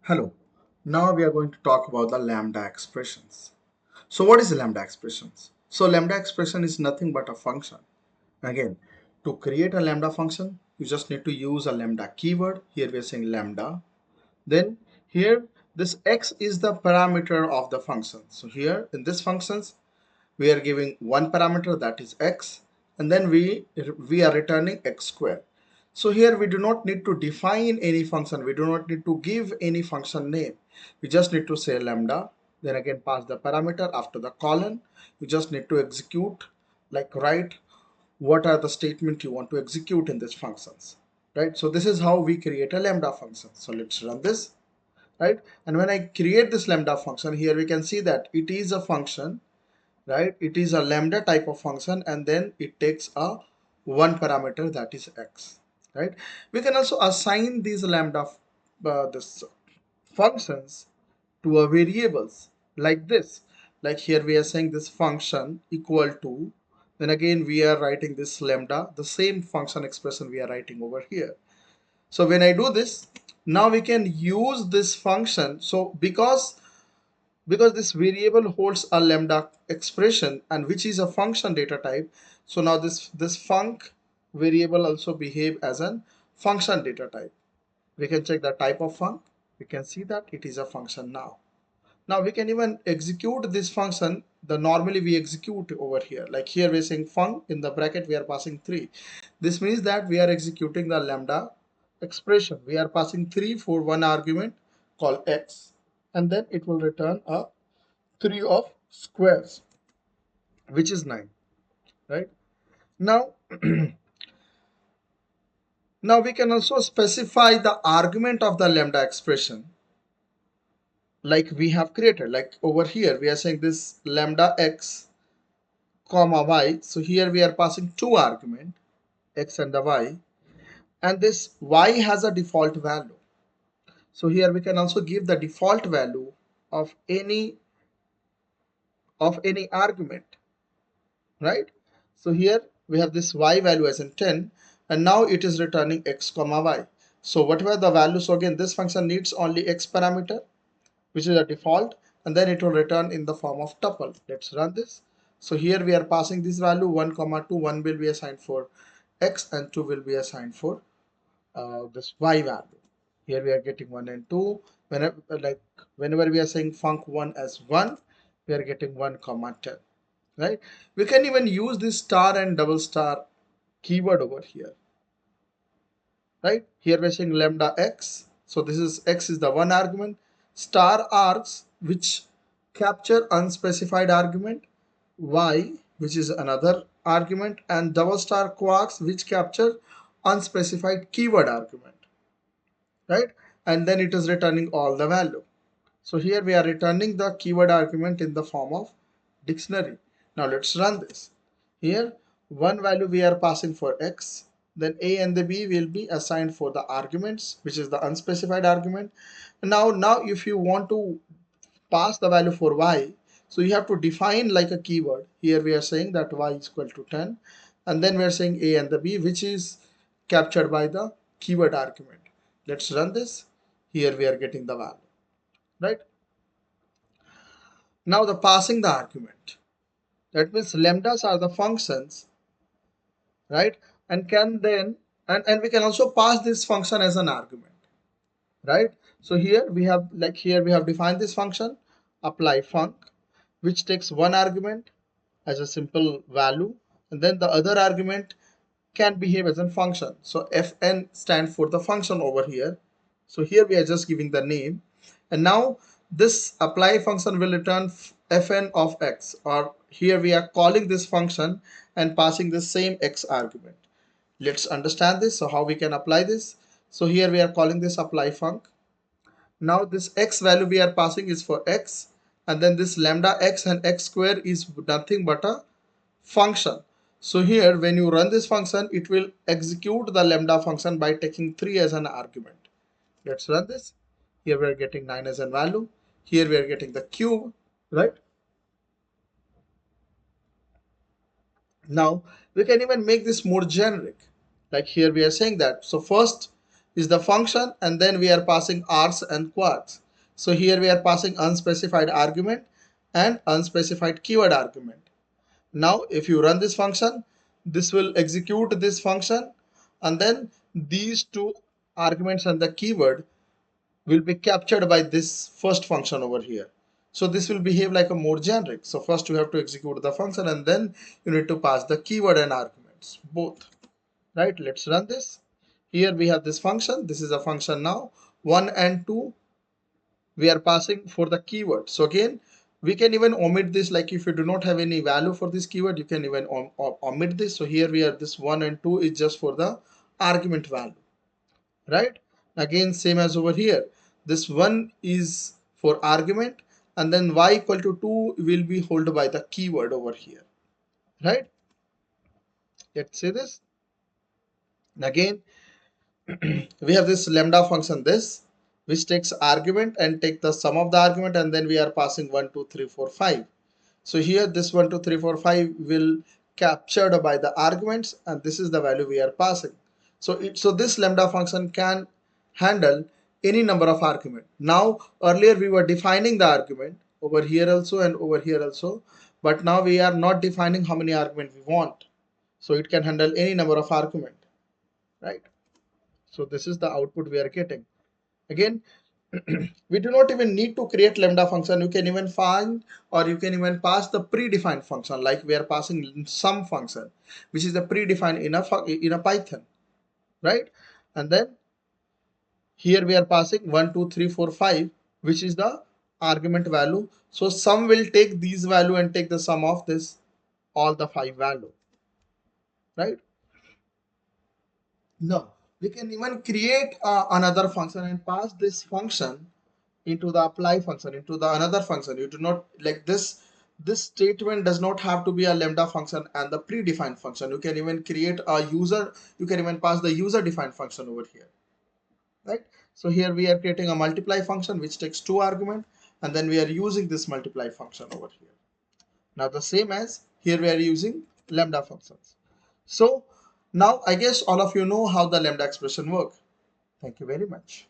Hello. Now we are going to talk about the lambda expressions. So what is the lambda expressions? So lambda expression is nothing but a function. Again, to create a lambda function, you just need to use a lambda keyword. Here we are saying lambda. Then here this x is the parameter of the function. So here in this functions, we are giving one parameter, that is x, and then we are returning x square. So here we do not need to define any function, we do not need to give any function name. We just need to say lambda, then again pass the parameter after the colon. You just need to execute, like write what are the statement you want to execute in these functions, right? So this is how we create a lambda function. So let's run this, right? And when I create this lambda function, here we can see that it is a function, right? It is a lambda type of function, and then it takes a one parameter, that is x, right? We can also assign these lambda this functions to a variables like this. Like here we are saying this function equal to, then again we are writing this lambda, the same function expression we are writing over here. So when I do this, now we can use this function. So because this variable holds a lambda expression and which is a function data type, so now this func variable also behave as a function data type. We can check the type of func. We can see that it is a function. Now we can even execute this function the normally we execute over here. Like here we're saying func, in the bracket we are passing 3. This means that we are executing the lambda expression. We are passing 3 for one argument called x, and then it will return a 3 of squares, which is 9, right? Now now we can also specify the argument of the lambda expression like we have created. Like over here we are saying this lambda x comma y. So here we are passing two argument, x and the y, and this y has a default value. So here we can also give the default value of any argument, right? So here we have this y value as in 10, and now it is returning x comma y. So whatever the value, so again this function needs only x parameter, which is a default, and then it will return in the form of tuple. Let's run this. So here we are passing this value 1 comma 2. 1 will be assigned for x and 2 will be assigned for this y value. Here we are getting 1 and 2. Whenever we are saying func 1 as 1, we are getting 1 comma 10, right? We can even use this star and double star keyword over here, right? Here we're saying lambda x. So this is x is the one argument. Star args, which capture unspecified argument, y, which is another argument, and double star quarks, which capture unspecified keyword argument, right? And then it is returning all the value. So here we are returning the keyword argument in the form of dictionary. Now let's run this. Here one value we are passing for x, then a and the b will be assigned for the arguments, which is the unspecified argument. Now if you want to pass the value for y, so you have to define like a keyword. Here we are saying that y is equal to 10, and then we are saying a and the b, which is captured by the keyword argument. Let's run this. Here we are getting the value, right? Now the passing the argument, that means lambdas are the functions, right? And can then and we can also pass this function as an argument, right? So here we have, like here we have defined this function apply func, which takes one argument as a simple value, and then the other argument can behave as a function. So fn stands for the function over here. So here we are just giving the name, and now this apply function will return fn of x, or here we are calling this function and passing the same x argument. Let's understand this. So how we can apply this? So here we are calling this apply func. Now this x value we are passing is for x, and then this lambda x and x square is nothing but a function. So here when you run this function, it will execute the lambda function by taking 3 as an argument. Let's run this. Here we are getting 9 as a value. Here we are getting the cube, right? Now we can even make this more generic. Like here we are saying that, so first is the function, and then we are passing args and quarks. So here we are passing unspecified argument and unspecified keyword argument. Now if you run this function, this will execute this function, and then these two arguments and the keyword will be captured by this first function over here. So this will behave like a more generic. So first you have to execute the function, and then you need to pass the keyword and arguments both. Right, let's run this. Here we have this function. This is a function now. 1 and 2 we are passing for the keyword. So again, we can even omit this, like if you do not have any value for this keyword, you can even omit this. So here we have this 1 and 2 is just for the argument value. Right, again same as over here. This 1 is for argument, and then y equal to 2 will be held by the keyword over here. Right, let's say this again. We have this lambda function this, which takes argument and take the sum of the argument, and then we are passing 1 2 3 4 5. So here this 1 2 3 4 5 will captured by the arguments, and this is the value we are passing. So this lambda function can handle any number of argument. Now earlier we were defining the argument over here also and over here also, but now we are not defining how many argument we want. So it can handle any number of argument, right? So this is the output we are getting. Again, we do not even need to create lambda function. You can even find, or you can even pass the predefined function, like we are passing sum function, which is the predefined in a Python, right? And then here we are passing 1 2 3 4 5, which is the argument value. So sum will take these value and take the sum of this all the 5 value, right? No, we can even create another function and pass this function into the apply function, into the another function. You do not like this statement does not have to be a lambda function and the predefined function. You can even create a user, you can even pass the user defined function over here, right? So here we are creating a multiply function which takes 2 argument, and then we are using this multiply function over here. Now the same as here we are using lambda functions. So now I guess all of you know how the lambda expression work. Thank you very much.